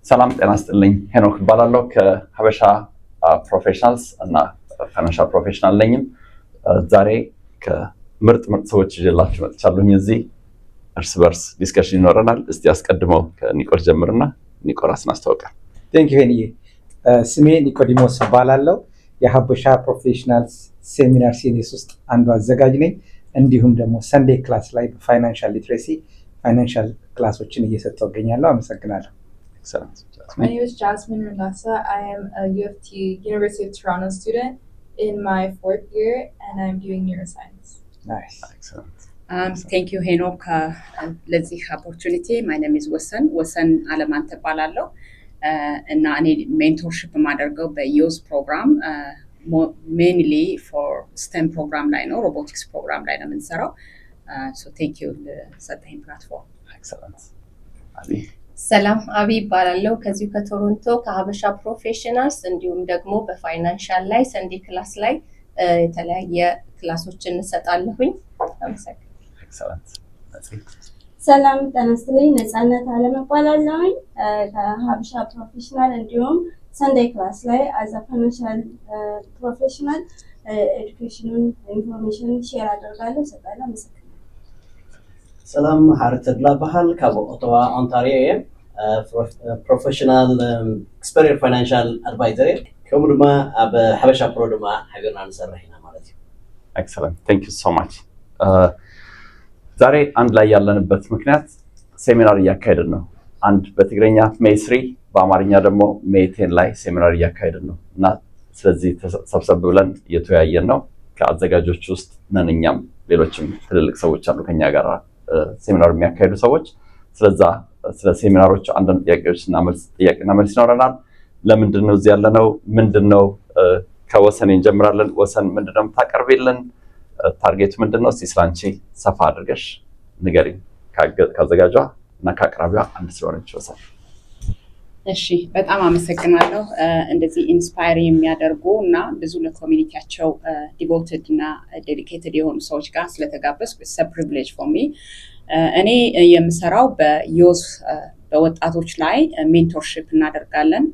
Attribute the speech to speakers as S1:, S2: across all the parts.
S1: ሰላም ጤና ይስጥልኝ ሄኖክ እባላለሁ ከሀበሻ ፕሮፌሽናልስ እና ፋይናንሻል ፕሮፌሽናል ነኝ። ዛሬ ከምርጥ ሰዎች ይዤላችሁ መጥቻለሁ። እዚህ እርስ በርስ ዲስከሽን ይኖረናል። እስቲ አስቀድመው ከኒቆስ ጀምርና ኒቆ ራስን አስተዋውቃል።
S2: ቴንክ ዩ ሄኒዬ። ስሜ ኒቆዲሞስ እባላለሁ። የሀበሻ ፕሮፌሽናልስ ሴሚናር ሲሪስ ውስጥ አንዱ አዘጋጅ ነኝ። እንዲሁም ደግሞ ሰንዴይ ክላስ ላይ በፋይናንሻል ሊትሬሲ ፋይናንሻል ክላሶችን እየሰጠሁ እገኛለሁ። አመሰግናለሁ።
S3: My name is Jasmine Randasa. I am a UFT University of Toronto student in my 4th year and I'm doing neuroscience.
S2: Nice.
S1: Excellent.
S4: Thank you ሄኖክ ለዚህ opportunity. My name is ወሰን አለማንተ እባላለሁ እና እኔ ሜንቶርሺፕ ማደርገው በዮዝ ፕሮግራም mainly for STEM ፕሮግራም ላይ ነው፣ robotics ፕሮግራም ላይ ነው የምንሰራው። So thank you ለሰጠኝ ፕላትፎርም።
S1: Excellent. አቢ
S5: ሰላም አቢ ይባላለሁ ከዚሁ ከቶሮንቶ ከሀበሻ ፕሮፌሽናልስ እንዲሁም ደግሞ በፋይናንሻል ላይ ሰንዴይ ክላስ ላይ የተለያየ ክላሶችን እንሰጣለሁኝ። አመሰግናለሁ።
S1: Excellent.
S6: ሰላም ጤና ይስጥልኝ። ነፃነት አለም እባላለሁኝ ከሀበሻ ፕሮፌሽናል እንዲሁም ሰንዴይ ክላስ ላይ አዝ አ ፋይናንሻል ፕሮፌሽናል ኤዱኬሽኑን ኢንፎርሜሽን ሼር አደርጋለሁ እሰጣለሁ። አመሰግናለሁ።
S7: ሰላም ሓርት ድላ በሃል ካብ ኦቶዋ ኦንታሪዮ እየ ፕሮፌሽናል ኤክስፐሪየንስ ፋይናንሻል አድቫይዘር ከምኡ ድማ ኣብ ሓበሻ ፕሮ ድማ ሓቢርና ንሰርሕ ኢና ማለት እዩ።
S1: ኤክሰለንት ቴንክ ዩ ሶ ማች። ዛሬ አንድ ላይ ያለንበት ምክንያት ሴሚናር እያካሄድን ነው። አንድ በትግረኛ ሜይ 3 በአማርኛ ደግሞ ሜይ 10 ላይ ሴሚናር እያካሄድን ነው እና ስለዚህ ሰብሰብ ብለን እየተወያየን ነው። ከአዘጋጆች ውስጥ ነን እኛም ሌሎችም ትልልቅ ሰዎች አሉ ከኛ ጋር ሴሚናር የሚያካሄዱ ሰዎች። ስለ ሴሚናሮቹ አንዳንድ ጥያቄና መልስ ይኖረናል። ለምንድን ነው እዚህ ያለነው? ምንድነው? ከወሰን እንጀምራለን። ወሰን ምንድነው የምታቀርቢልን? ታርጌቱ ምንድነው? እስቲ ስላንቺ ሰፋ አድርገሽ ንገሪኝ። ካዘጋጇ እና ከአቅራቢዋ አንድ ስለሆነች ወሰን።
S4: እሺ በጣም አመሰግናለሁ። እንደዚህ ኢንስፓየር የሚያደርጉ እና ብዙ ለኮሚኒቲያቸው ዲቮትድ እና ዴዲኬትድ የሆኑ ሰዎች ጋር ስለተጋበዝኩ ኢትስ አ ፕሪቪሌጅ ፎር ሚ። እኔ የምሰራው በዮዝ በወጣቶች ላይ ሜንቶርሺፕ እናደርጋለን።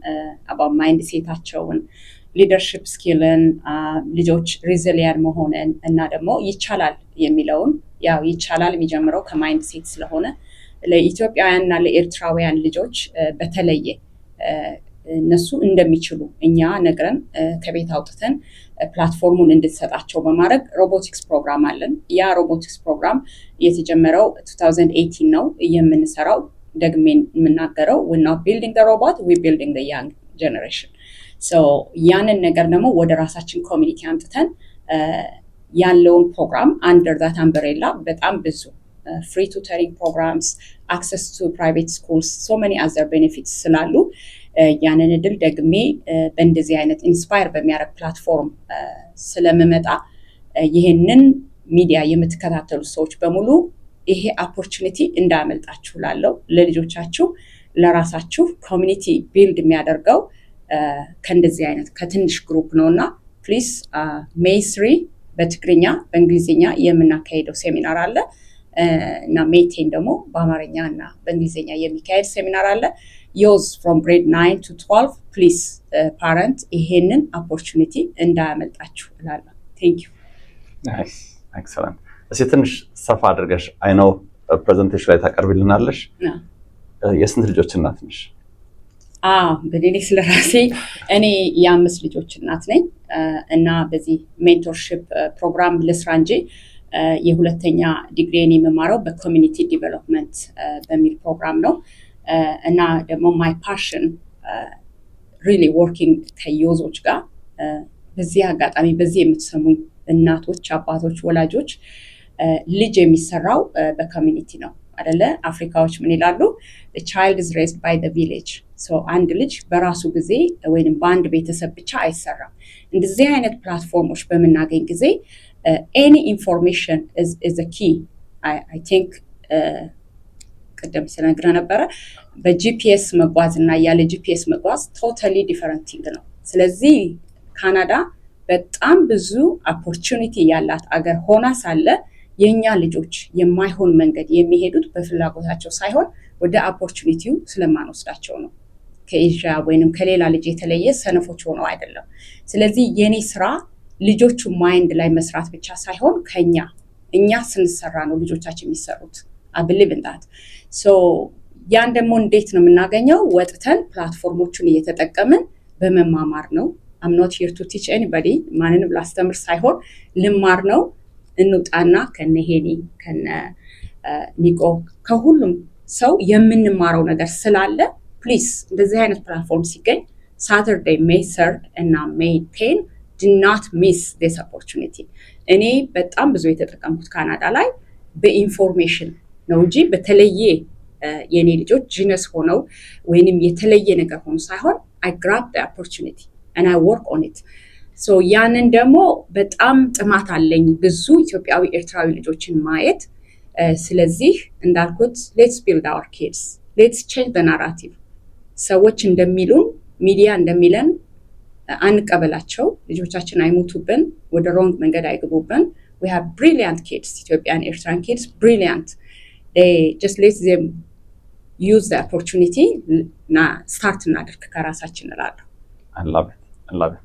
S4: አባውት ማይንድ ሴታቸውን፣ ሊደርሺፕ ስኪልን፣ ልጆች ሪዚሊየንት መሆንን እና ደግሞ ይቻላል የሚለውን ያው ይቻላል የሚጀምረው ከማይንድ ሴት ስለሆነ ለኢትዮጵያውያን እና ለኤርትራውያን ልጆች በተለየ እነሱ እንደሚችሉ እኛ ነግረን ከቤት አውጥተን ፕላትፎርሙን እንድንሰጣቸው በማድረግ ሮቦቲክስ ፕሮግራም አለን። ያ ሮቦቲክስ ፕሮግራም የተጀመረው 2018 ነው። የምንሰራው ደግሜ የምናገረው we're not building the robot, we're building the young generation. so ያንን ነገር ደግሞ ወደ ራሳችን ኮሚኒቲ አምጥተን ያለውን ፕሮግራም under that umbrella በጣም ብዙ free tutoring programs, access to private schools, so many other benefits ስላሉ ያንን እድል ደግሜ በእንደዚህ አይነት ኢንስፓየር በሚያደርግ ፕላትፎርም ስለምመጣ ይሄንን ሚዲያ የምትከታተሉ ሰዎች በሙሉ ይሄ ኦፖርቹኒቲ እንዳያመልጣችሁ ላለው ለልጆቻችሁ ለራሳችሁ ኮሚኒቲ ቢልድ የሚያደርገው ከእንደዚህ አይነት ከትንሽ ግሩፕ ነውና ፕሊዝ ሜይ 3 በትግርኛ በእንግሊዝኛ የምናካሄደው ሴሚናር አለ እና ሜይ 10 ደግሞ በአማርኛ እና በእንግሊዝኛ የሚካሄድ ሴሚናር አለ። ዮዝ from grade 9 to 12 please parent ይሄንን ኦፖርቹኒቲ እንዳያመልጣችሁ እላለሁ። ቴንክ ዩ።
S1: ናይስ ኤክሰለንት። እስኪ ትንሽ ሰፋ አድርገሽ አይ ኖ ፕሬዘንቴሽን ላይ ታቀርቢልናለሽ። የስንት ልጆች እናት ነሽ?
S4: እንግዲህ ስለራሴ እኔ የ5 ልጆች እናት ነኝ እና በዚህ ሜንቶርሺፕ ፕሮግራም ልስራ እንጂ የሁለተኛ ዲግሪን የምማረው በኮሚኒቲ ዲቨሎፕመንት በሚል ፕሮግራም ነው እና ደግሞ ማይ ፓሽን ሪሊ ወርኪንግ ከዮዞች ጋር በዚህ አጋጣሚ በዚህ የምትሰሙኝ እናቶች፣ አባቶች፣ ወላጆች ልጅ የሚሰራው በኮሚኒቲ ነው አይደለ? አፍሪካዎች ምን ይላሉ? the child is raised by the village. so አንድ ልጅ በራሱ ጊዜ ወይንም በአንድ ቤተሰብ ብቻ አይሰራም። እንደዚህ አይነት ፕላትፎርሞች በመናገኝ ጊዜ any information is a key. I think ቀደም ስለነግረ ነበረ በጂፒኤስ መጓዝ እና ያለ ጂፒኤስ መጓዝ ቶታሊ ዲፈረንት ቲንግ ነው። ስለዚህ ካናዳ በጣም ብዙ ኦፖርቹኒቲ ያላት አገር ሆና ሳለ የኛ ልጆች የማይሆን መንገድ የሚሄዱት በፍላጎታቸው ሳይሆን ወደ ኦፖርቹኒቲው ስለማንወስዳቸው ነው። ከኤዥያ ወይንም ከሌላ ልጅ የተለየ ሰነፎች ሆነው አይደለም። ስለዚህ የኔ ስራ ልጆቹ ማይንድ ላይ መስራት ብቻ ሳይሆን እኛ ስንሰራ ነው ልጆቻችን የሚሰሩት። I believe in that. So ያን ደግሞ እንዴት ነው የምናገኘው? ወጥተን ፕላትፎርሞቹን እየተጠቀምን በመማማር ነው። I'm not here to teach anybody ማንንም ላስተምር ሳይሆን ልማር ነው። እንውጣና ከነ ሄኒ ከነ ኒቆ ከሁሉም ሰው የምንማረው ነገር ስላለ ፕሊዝ እንደዚህ አይነት ፕላትፎርም ሲገኝ Saturday May 3rd እና May 10 do not miss this opportunity. እኔ በጣም ብዙ የተጠቀምኩት ካናዳ ላይ በኢንፎርሜሽን ነው እንጂ በተለየ የኔ ልጆች ጂነስ ሆነው ወይንም የተለየ ነገር ሆኖ ሳይሆን I grabbed the opportunity and I work on it. So ያንን ደግሞ በጣም ጥማት አለኝ ብዙ ኢትዮጵያዊ ኤርትራዊ ልጆችን ማየት። ስለዚህ እንዳልኩት let's build our kids. Let's change the narrative. ሰዎች እንደሚሉን ሚዲያ እንደሚለን አንቀበላቸው። ልጆቻችን አይሞቱብን፣ ወደ ሮንግ መንገድ አይገቡብን። We have brilliant kids, Ethiopian Eritrean kids, brilliant. They just let them use the opportunity na start እናድርግ ከራሳችን እላለሁ።
S1: I love it.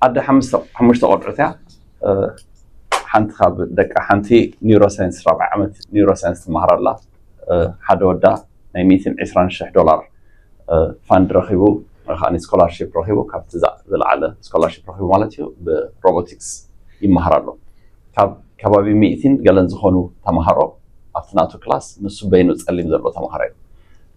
S1: አደ ሓሙሽተ ቆልዑት እያ ሓንቲ ካብ ደቂ ሓንቲ ኒውሮሳይንስ 4 ዓመት ኒውሮሳይንስ ትመሃር ኣላ። ሓደ ወዳ ናይ $120,000 ፋንድ ረኺቡ ከዓኒ ስኮላርሽፕ ረኺቡ ካብቲ ዝለዓለ ስኮላርሽፕ ረኺቡ ማለት እዩ ብሮቦቲክስ ይመሃር ኣሎ። ካብ ከባቢ 100 ገለን ዝኾኑ ተምሃሮ ኣብቲ ናቱ ክላስ ንሱ በይኑ ፀሊም ዘሎ ተምሃሮ እዩ።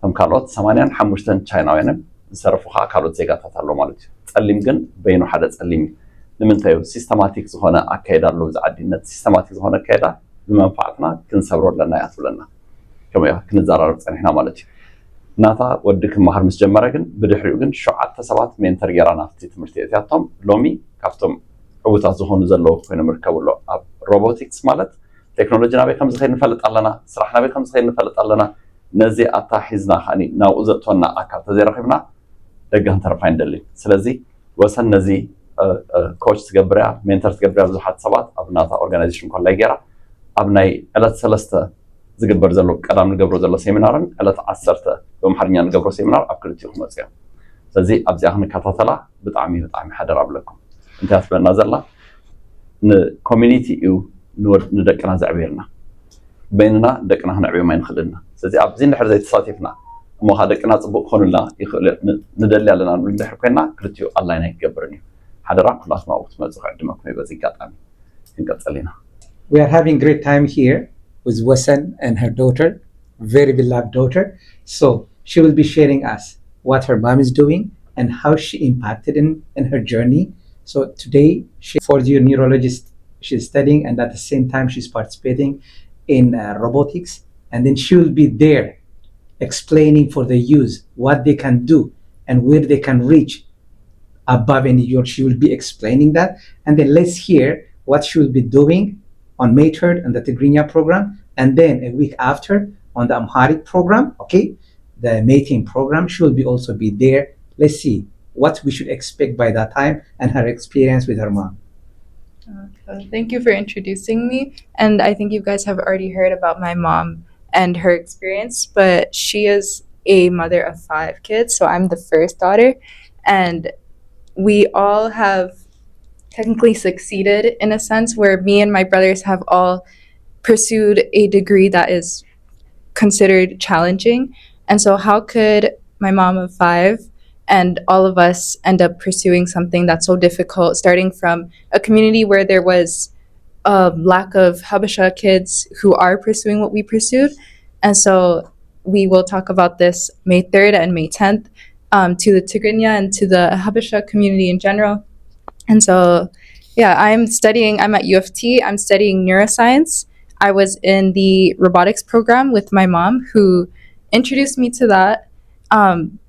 S1: ከም ካልኦት 85 ቻይናውያንን ዝሰርፉ ከዓ ካልኦት ዜጋታት ኣሎ ማለት እዩ። ፀሊም ግን በይኑ ሓደ ፀሊም እዩ። ንምንታይ እዩ? ሲስተማቲክ ዝኾነ ኣካይዳ ኣሎ ብዝዓዲነት ሲስተማቲክ ዝኾነ ኣካይዳ ብመንፋዕትና ክንሰብሮ ኣለና እያ ትብለና። ከምኡ ክንዘራረብ ፀኒሕና ማለት እዩ። ናታ ወዲ ክመሃር ምስ ጀመረ ግን ብድሕሪኡ ግን 7 ሰባት ሜንተር ጌራ ናፍቲ ትምህርቲ እትያቶም ሎሚ ካብቶም ዕቡታት ዝኾኑ ዘለዉ ኮይኖም ይርከብሎ። ኣብ ሮቦቲክስ ማለት ቴክኖሎጂ ናበይ ከም ዝኸይድ ንፈልጥ ኣለና፣ ስራሕ ናበይ ከም ዝኸይድ ንፈልጥ ኣለና። ነዚ ኣታሒዝና ከዓኒ ናብኡ ዘእትወና ኣካል ተዘይረኺብና ደገ ክንተርፋ ይንደሊ። ስለዚ ወሰን ነዚ ኮች ትገብር እያ ሜንተር ትገብር እያ ብዙሓት ሰባት ኣብ ናታ ኦርጋናይዜሽን ኮላይ ጌራ ኣብ ናይ ዕለት 3 ዝግበር ዘሎ ቀዳም ንገብሮ ዘሎ ሴሚናርን ዕለት 10 ብኣምሓርኛ ንገብሮ ሴሚናር ኣብ ክልቲኡ ክመፁ እዮም። ስለዚ ኣብዚኣ ክንከታተላ ብጣዕሚ ሓደራ ኣብለኩም። እንታይ ትብለና ዘላ ንኮሚኒቲ እዩ ንደቅና ዘዕብየልና በይንና ደቅና ክንዕብዮም ኣይንኽእልና። ስለዚ ኣብዚ እንድሕር ዘይተሳቲፍና እሞ ከዓ ደቅና ፅቡቅ ክኾኑልና ንደሊ ኣለና ንብል እንድሕር ኮይንና ክልቲኡ ኣላይና ይገብርን እዩ። ሓደራ ኩላትና ኣብኡ ክትመፁ ክዕድመኩም እዩ። በዚ ኣጋጣሚ ክንቀፅል ኢና።
S2: We are having great time here with Wasan and her daughter, very beloved daughter. So she will be sharing us what her mom is doing and how she impacted in her journey. So today, she fourth year neurologist, she's studying, and at the same time, she's participating in robotics. And then she will be there explaining for the youth what they can do and where they can reach above and beyond. She will be explaining that. And then let's hear what she will be doing on May 3rd on the Tigrinya program, and then a week after on the Amharic program, okay, the mating program. She will be also be there. Let's see what we should expect by that time and her experience with her mom.
S3: Thank you for introducing me. And I think you guys have already heard about my mom and her experience, but she is a mother of 5 kids, so I'm the first daughter, and we all have technically succeeded in a sense where me and my brothers have all pursued a degree that is considered challenging. And so how could my mom of 5 and all of us end up pursuing something that's so difficult, starting from a community where there was a lack of Habesha kids who are pursuing what we pursued. And so we will talk about this May 3rd and May 10th to the Tigrinya and to the Habesha community in general. And so, yeah, I'm at UFT, I'm studying neuroscience. I was in the robotics program with my mom, who introduced me to that,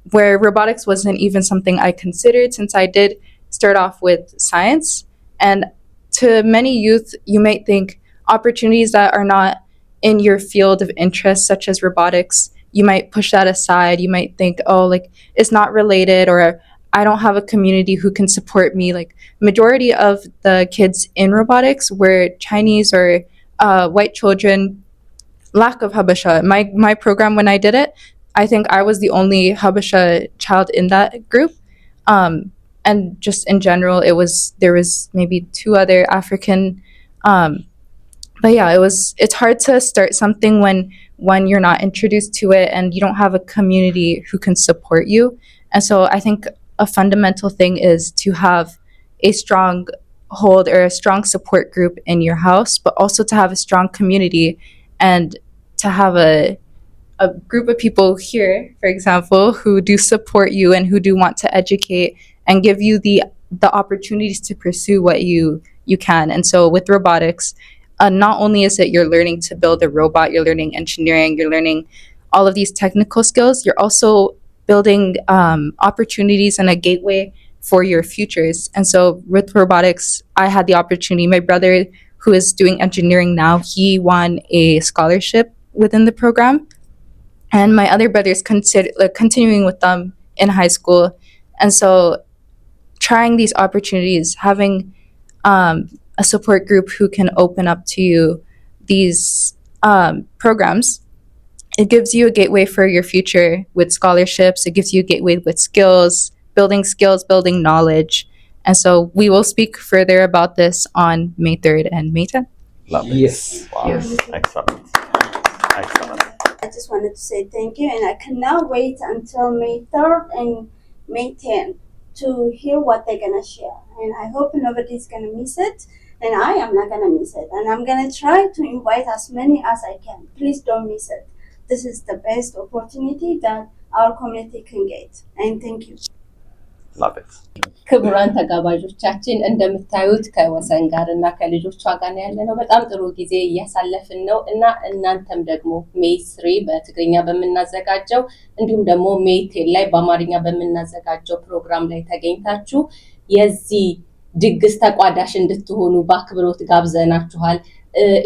S3: where robotics wasn't even something I considered, since I did start off with science. And to many youth, you might think opportunities that are not in your field of interest, such as robotics, you might push that aside. You might think, oh, like, it's not related, or I don't have a community who can support me. Like, majority of the kids in robotics were Chinese or white children, lack of Habesha. My program, when I did it, I think I was the only Habesha child in that group. And just in general, there was maybe 2 other African. But yeah, it's hard to start something when you're not introduced to it and you don't have a community who can support you. And so I think a fundamental thing is to have a strong hold or a strong support group in your house, but also to have a strong community and to have a group of people here, for example, who do support you and who do want to educate and give you the opportunities to pursue what you can. And so with robotics, not only is it you're learning to build a robot, you're learning engineering, you're learning all of these technical skills, you're also building opportunities and a gateway for your futures. And so with robotics, I had the opportunity. My brother, who is doing engineering now, he won a scholarship within the program. And my other brothers continuing with them in high school. And so trying these opportunities, having a support group who can open up to you these programs, it gives you a gateway for your future with scholarships. It gives you a gateway with skills, building knowledge. And so we will speak further about this on May 3rd and May 10th.
S1: Love it.
S2: Yes.
S1: Wow.
S3: Yes.
S1: Excellent. Excellent.
S6: I just wanted to say thank you, and I cannot wait until May 3rd and May 10th to hear what they're gonna share. And I hope nobody's gonna miss it, and I am not gonna miss it. And I'm gonna try to invite as many as I can. Please don't miss it. This is the best opportunity that our community can get. And thank you.
S1: Love it.
S5: ክቡራን ተጋባዦቻችን እንደምታዩት ከወሰን ጋር እና ከልጆቿ ጋር ያለነው በጣም ጥሩ ጊዜ እያሳለፍን ነው እና እናንተም ደግሞ ሜይ 3 በትግርኛ በመናዘጋጀው እንዲሁም ደግሞ ሜይ 10 ላይ በአማርኛ በመናዘጋጀው ፕሮግራም ላይ ተገኝታችሁ የዚህ ድግስ ተቋዳሽ እንድትሆኑ በአክብሮት ጋብዘናችኋል።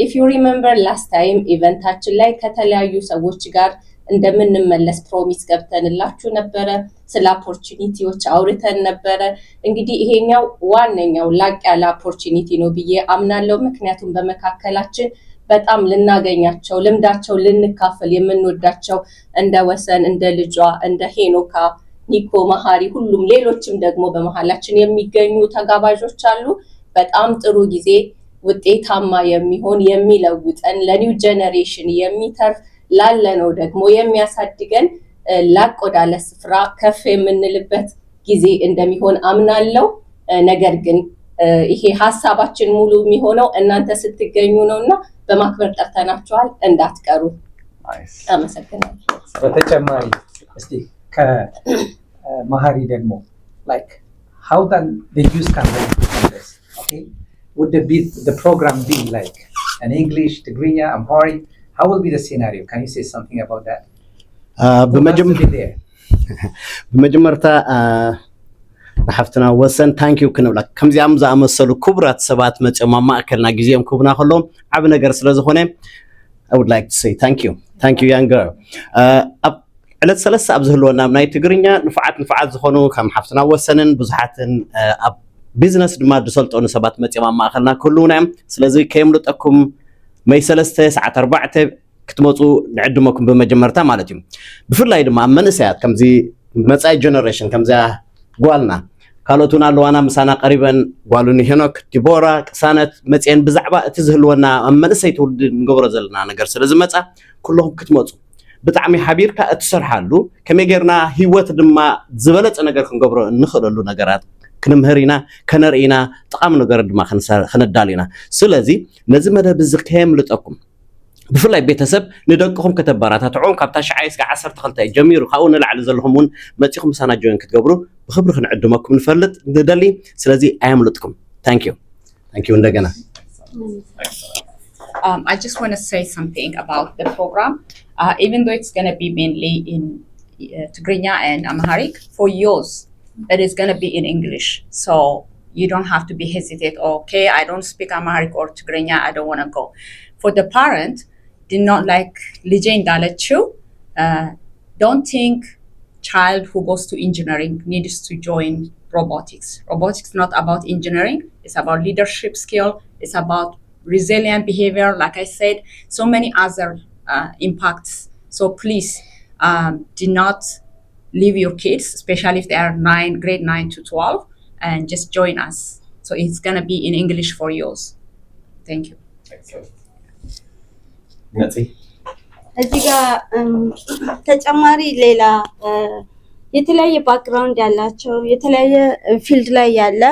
S5: if you remember last time ኢቨንታችን ላይ ከተለያዩ ሰዎች ጋር እንደምንመለስ ፕሮሚስ ገብተንላችሁ ነበረ። ስለ ኦፖርቹኒቲዎች አውርተን ነበረ። እንግዲህ ይሄኛው ዋነኛው ላቅ ያለ ኦፖርቹኒቲ ነው ብዬ አምናለሁ። ምክንያቱም በመካከላችን በጣም ልናገኛቸው ልምዳቸው ልንካፈል የምንወዳቸው እንደ ወሰን እንደ ልጇ እንደ ሄኖካ ኒኮ መሃሪ ሁሉም ሌሎችም ደግሞ በመሃላችን የሚገኙ ተጋባዦች አሉ። በጣም ጥሩ ጊዜ ውጤታማ የሚሆን የሚለውጠን ለኒው ጄነሬሽን የሚተርፍ ላለነው ደግሞ የሚያሳድገን ላቅ ወዳለ ስፍራ ከፍ የምንልበት ጊዜ እንደሚሆን አምናለሁ። ነገር ግን ይሄ ሐሳባችን ሙሉ የሚሆነው እናንተ ስትገኙ ነውና በማክበር ጠርተናችኋል እንዳትቀሩ። አመሰግናለሁ።
S2: በተጨማሪ እስቲ ከመሃሪ ደግሞ like how then the youth can learn this, okay? Would the program be like in English, Tigrinya, Amharic? How will be the scenario? Can you say something about that?
S7: بمجمرتا نحفتنا وسن thank you كنبلا كمزيام زامسلو كبرات سبات مصما ماكلنا غزيام كبنا خلوم عب ነገር ስለዝኾነ I would like to say thank you young girl. على ثلاث أب زهلونا من تجرينا نفعت زخونو كم حفتنا وسنن بزحاتن أب business دما دسلطون سبات مصما ماكلنا كلنا ስለዚህ ከየምልጠኩም مي 3 ساعات 4 ክትመጹ ንዕድመኩም በመጀመርታ ማለት እዩ ብፍላይ ድማ መንእሰያት ከምዚ መጻኢ ጀነሬሽን ከምዛ ጓልና ካልኦቱን ኣለዋና ምሳና ቀሪበን ጓሉን ሄኖክ ዲቦራ ቅሳነት መጽየን ብዛዕባ እቲ ዝህልወና መንእሰይ ትውልድ ንገብሮ ዘለና ነገር ስለዝመጻ ኩሎም ክትመጹ ብጣዕሚ ሓቢርካ እትሰርሓሉ ከመይ ጌርና ህይወት ድማ ዝበለጸ ነገር ክንገብሮ እንኽእለሉ ነገራት ክንምህሪና ከነርኢና ጠቃሚ ነገር ድማ ክነዳሊና ስለዚ ነዚ መደብ ዝከየም ልጠኩም ብፍላይ ቤተሰብ ንደቅኹም ከተባራታትዑም ካብታ ሻዓይስ ጋር 12 ጀሚሩ ካውን ላዕሊ ዘለኹም ውን መጽኹም ሳና ጆይን ክትገብሩ ብኽብሪ ክንዕድመኩም ንፈልጥ ንደሊ ስለዚ ኣየምልጥኩም thank you እንደገና
S4: I just want to say something about the program. Even though it's going to be mainly in Tigrinya and Amharic, for yours, it is going to be in English. So you don't have to be hesitant, okay, I don't speak Amharic or Tigrinya, I don't want to go. For the parent, did not like Lijain Dalachu, don't think child who goes to engineering needs to join robotics. Robotics is not about engineering, it's about leadership skill, it's about resilient behavior, like I said, so many other impacts. So please, do not leave your kids, especially if they are grade 9 to 12, and just join us. So it's going to be in English for yours. Thank you.
S6: እዚህ ጋር ተጨማሪ ሌላ የተለያየ ባክግራውንድ ያላቸው የተለያየ ፊልድ ላይ ያለ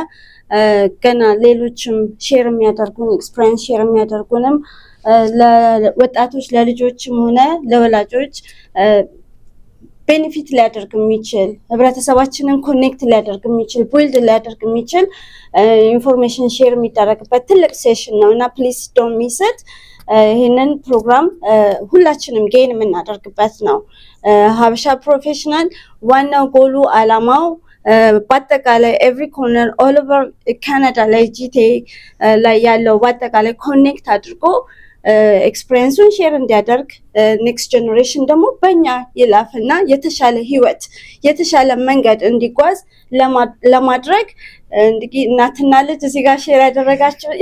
S6: ገና ሌሎችም ሼር የሚያደርጉን ኤክስፒሪየንስ ሼር የሚያደርጉንም ለወጣቶች ለልጆችም ሆነ ለወላጆች ቤኔፊት ሊያደርግ የሚችል ህብረተሰባችንን ኮኔክት ሊያደርግ የሚችል ቢልድ ሊያደርግ የሚችል ኢንፎርሜሽን ሼር የሚደረግበት ትልቅ ሴሽን ነው እና ፕሊዝ ዶንት ሚስ ኢት። ይህንን ፕሮግራም ሁላችንም ጌን የምናደርግበት ነው። ሀበሻ ፕሮፌሽናል ዋናው ጎሉ አላማው በአጠቃላይ ኤቭሪ ኮርነር ኦል ኦቨር ካናዳ ላይ ጂቲኤ ላይ ያለው በአጠቃላይ ኮኔክት አድርጎ ኤክስፒሪየንሱን ሼር እንዲያደርግ ኔክስት ጀነሬሽን ደግሞ በእኛ ይላፍና የተሻለ ህይወት የተሻለ መንገድ እንዲጓዝ ለማድረግ እንግዲህ እናትና ልጅ እዚህ ጋር ሼር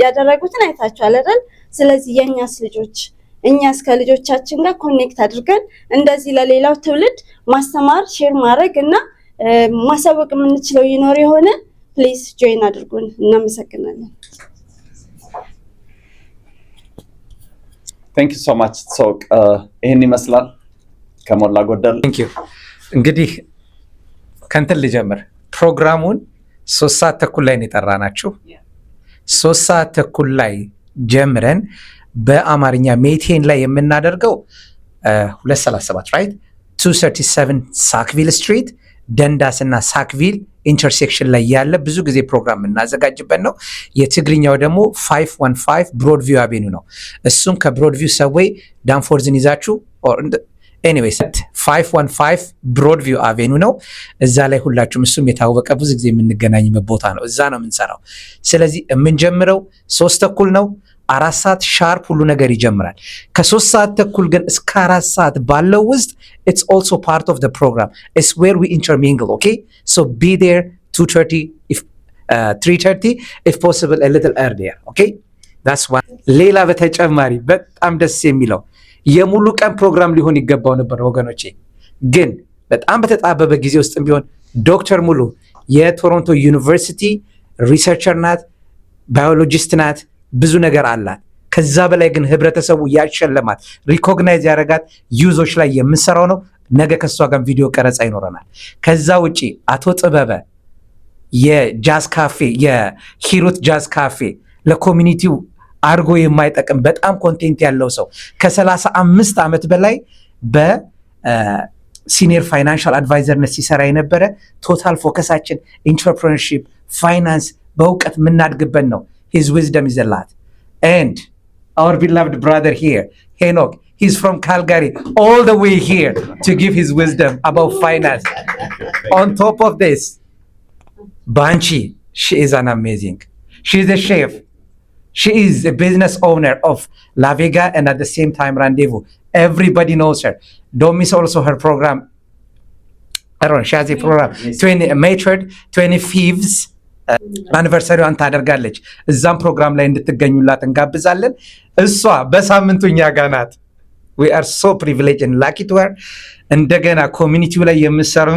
S6: ያደረጉትን አይታችኋል አይደል? ስለዚህ የኛስ ልጆች እኛስ ከልጆቻችን ጋር ኮኔክት አድርገን እንደዚህ ለሌላው ትውልድ ማስተማር ሼር ማድረግ እና ማሳወቅ የምንችለው ይኖር የሆነ ፕሊዝ ጆይን አድርጉን። እናመሰግናለን።
S1: Thank you so much. So ይሄን ይመስላል ከሞላ ጎደል።
S2: Thank you። እንግዲህ ከንትን ልጀምር። ፕሮግራሙን 3 ሰዓት ተኩል ላይ ነው የጠራናችሁ። 3 ሰዓት ተኩል ላይ ጀምረን በአማርኛ ሜቴን ላይ የምናደርገው 237 right 237 ሳክቪል ስትሪት ደንዳስ እና ሳክቪል ኢንተርሴክሽን ላይ ያለ ብዙ ጊዜ ፕሮግራም እናዘጋጅበት ነው። የትግርኛው ደግሞ 515 ብሮድቪው አቬኑ ነው። እሱም ከብሮድቪው ሰዌይ ዳንፎርዝን ይዛችሁ ኤኒዌይስ 515 ብሮድቪው አቬኑ ነው። እዛ ላይ ሁላችሁም እሱም የታወቀ ብዙ ጊዜ የምንገናኝበት ቦታ ነው። እዛ ነው የምንሰራው። ስለዚህ የምንጀምረው 3 ተኩል ነው። 4 ሰዓት ሻርፕ ሁሉ ነገር ይጀምራል። ከ3 ሰዓት ተኩል ግን እስከ 4 ሰዓት ባለው ውስጥ it's also part of the program. It's where we intermingle, okay? So be there 2:30 if 3:30 if possible a little earlier, okay? That's one. ሌላ በተጨማሪ በጣም ደስ የሚለው የሙሉ ቀን ፕሮግራም ሊሆን ይገባው ነበር ወገኖቼ። ግን በጣም በተጣበበ ጊዜ ውስጥ ቢሆን ዶክተር ሙሉ የቶሮንቶ ዩኒቨርሲቲ ሪሰርቸር ናት፣ ባዮሎጂስት ናት፣ ብዙ ነገር አላት። ከዛ በላይ ግን ህብረተሰቡ ያሸለማት ሪኮግናይዝ ያደረጋት ዩዞች ላይ የምንሰራው ነው። ነገ ከሷ ጋር ቪዲዮ ቀረጻ ይኖረናል። ከዛ ውጪ አቶ ጥበበ የጃዝ ካፌ የሂሩት ጃዝ ካፌ ለኮሚኒቲው አርጎ የማይጠቅም በጣም ኮንቴንት ያለው ሰው ከ35 ዓመት በላይ በሲኒየር ፋይናንሻል አድቫይዘርነት ሲሰራ የነበረ ቶታል ፎከሳችን ኢንተርፕረነርሺፕ ፋይናንስ በእውቀት የምናድግበት ነው። His wisdom is a lot. And our beloved brother here, Henok, he's from Calgary, all the way here to give his wisdom about finance. On top of this, Banchi, she is an amazing. She's a chef. She is a business owner of La Vega and at the same time Rendezvous. Everybody knows her. Don't miss also her program. I don't know, she has a program. 20 May 3rd, 25th. አኒቨርሰሪዋን ታደርጋለች። እዛም ፕሮግራም ላይ እንድትገኙላት እንጋብዛለን። እሷ በሳምንቱ እኛ ጋር ናት። we are so privileged and lucky to her። እንደገና ኮሚኒቲው ላይ የምትሰሩ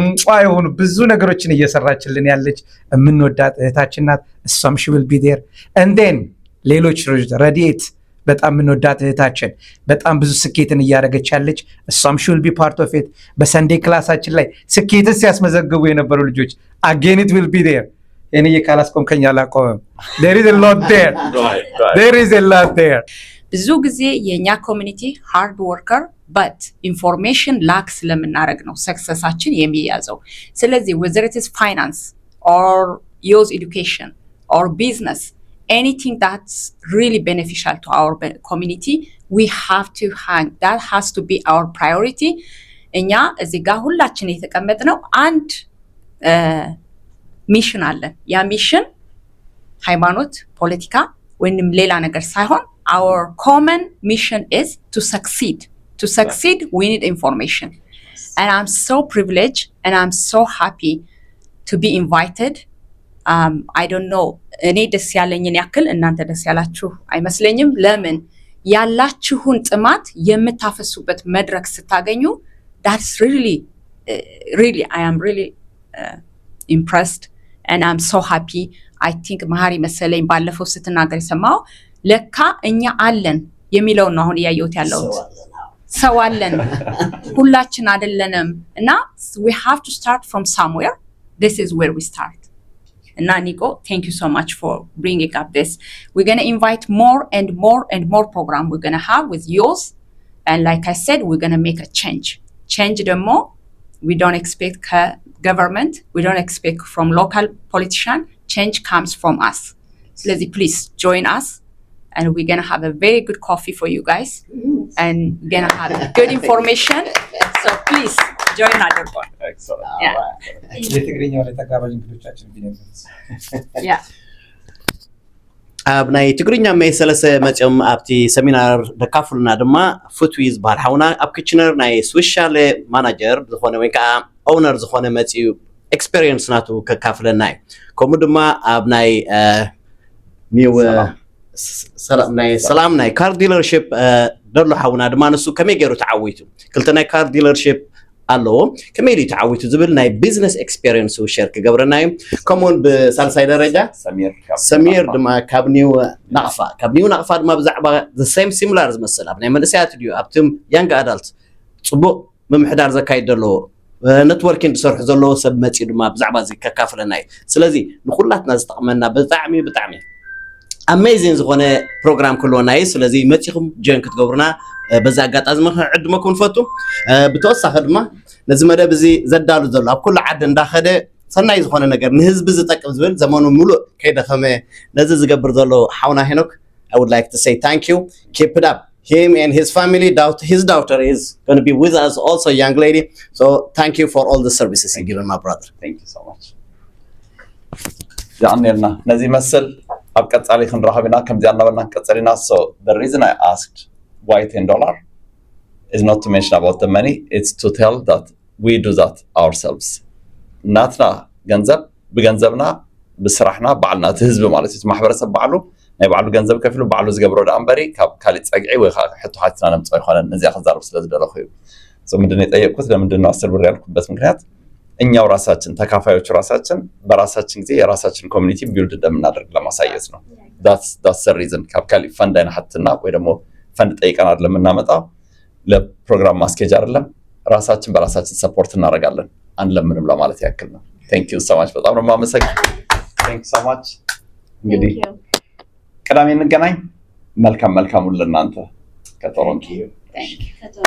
S2: የሆኑ ብዙ ነገሮችን እየሰራችልን ያለች የምንወዳት እህታችን ናት። እሷም she will be there and then ሌሎች ረዲኤት በጣም የምንወዳት እህታችን በጣም ብዙ ስኬትን እያደረገች ያለች እሷም she will be part of it። በሰንዴ ክላሳችን ላይ ስኬትን ሲያስመዘግቡ የነበሩ ልጆች again it will be there። እኔ የካላስቆምከኝ አላቆምም። there is a lot there. There is a lot there.
S4: ብዙ ጊዜ የኛ ኮሚኒቲ ሃርድ ወርከር በት ኢንፎርሜሽን ላክ ስለምናደርግ ነው ሰክሰሳችን የሚያዘው። ስለዚህ whether it is finance or youth education or business, anything that's really beneficial to our community, we have to hang. That has to be our priority. እኛ እዚህ ጋር ሁላችን የተቀመጥነው አንድ ሚሽን አለን። ያ ሚሽን ሃይማኖት፣ ፖለቲካ ወይንም ሌላ ነገር ሳይሆን our common mission is to succeed. To succeed, we need information. And I'm so privileged and I'm so happy to be invited. I don't know. እኔ ደስ ያለኝን ያክል እናንተ ደስ ያላችሁ አይመስለኝም። ለምን ያላችሁን ጥማት የምታፈሱበት መድረክ ስታገኙ that's really I am really impressed and I'm so happy. I think መሀሪ መሰለኝ ባለፈው ስትናገር የሰማው ለካ እኛ አለን የሚለው ነው አሁን ያየሁት ያለው ሰው አለን ሁላችን አይደለንም እና we have to start from somewhere. This is where we start. And Nico, thank you so much for bringing up this. We're going to invite more and more program we're going to have with yours. And like I said, we're going to make a change the more. We don't expect government. We don't expect from local politician. Change comes from us. So please join us. And we're going to have a very good coffee for you guys. And we're going to have good information. So please join other one.
S1: Excellent.
S4: Yeah.
S2: የትግርኛው ላይ ተጋባዥ እንግዶቻችን ቢነግሩት
S4: Yeah.
S7: ኣብ ናይ ትግርኛ መሰለሰ መጨም ኣብቲ ሰሚናር ደካፍሉና ድማ ፍትዊ ዝበሃል ሓውና ኣብ ክችነር ናይ ስፔሻል ማናጀር ዝኾነ ወይ ከዓ ኦውነር ዝኾነ መፅኡ ኤክስፔሪየንስ ናቱ ከካፍለና እዩ ከምኡ ድማ ኣብ ናይ ኒው ሰላም ናይ ካር ዲለርሺፕ ደሎ ሓውና ድማ ንሱ ከመይ ገይሩ ተዓዊቱ ክልተ ናይ ካር ዲለርሺፕ ኣለዎ ከመይ ኢሉ ተዓዊቱ ዝብል ናይ ቢዝነስ ኤክስፔሪየንስ ሼር ክገብረና እዩ ከምኡውን ብሳልሳይ ደረጃ ሰሚር ድማ ካብ ኒው ናቕፋ ድማ ብዛዕባ the same similar ዝመስል ኣብ ናይ መንእሰያት ድዩ ኣብቶም young adults ፅቡቕ ምምሕዳር ዘካይድ ዘለዎ ኔትወርኪንግ ዝሰርሑ ዘለዎ ሰብ መፅኡ ድማ ብዛዕባ እዚ ከካፍለና እዩ ስለዚ ንኩላትና ዝጠቕመና ብጣዕሚ amazing ዝኾነ ፕሮግራም ክልወና እዩ ስለዚ መፅኹም ጆይን ክትገብሩና በዛ ኣጋጣሚ ዕድመኩም ፈቱ ብተወሳኺ ድማ ነዚ መደብ እዚ ዘዳሉ ዘሎ ኣብ ኩሉ ዓዲ እንዳኸደ ሰናይ ዝኾነ ነገር ንህዝቢ ዝጠቅም ዝብል ዘመኑ ሙሉእ ከይደኸመ ነዚ ዝገብር ዘሎ ሓውና ሄኖክ I would like to say thank you. Keep it up. Him and his family, his daughter is going to be with us also, young lady. So thank you for all the services you given my brother.
S1: Thank you so much. جعلنا نزي مثل أبقت عليه خنراها كم زيادنا بدنا كتسالينا. So the reason I asked why $10 is not to mention about the money. It's to tell that we do that ourselves. ناتنا جنزب بجنزبنا بسرحنا بعلنا تهزب مالتي ما حبرت بعلو نبعلو جنزب كفلو بعلو زجبرو دامبري كالت أجعي وحطوا حتى أنا متوقع خلنا نزي أخذ ضرب سلسلة دلخيو. So من دنيا أي كتلة من دنيا أصل بريال بس مكنات إني وراساتن تكافؤ وراساتن براساتن زي راساتن community build ده من نادر لما سايسنا. That's the reason كالي فندنا حتى نا وإذا مو فند أي كان لما نامتا لبرنامج ماسكيجار لهم راساتن براساتن support نارجالن أن لما نملا مالتي أكلنا. Thank you so much. بس ما مسك. Thank you so much.
S6: Thank you.
S1: كلامي نجناي ملكم ولا نانتا كتورنتو.
S4: Thank you.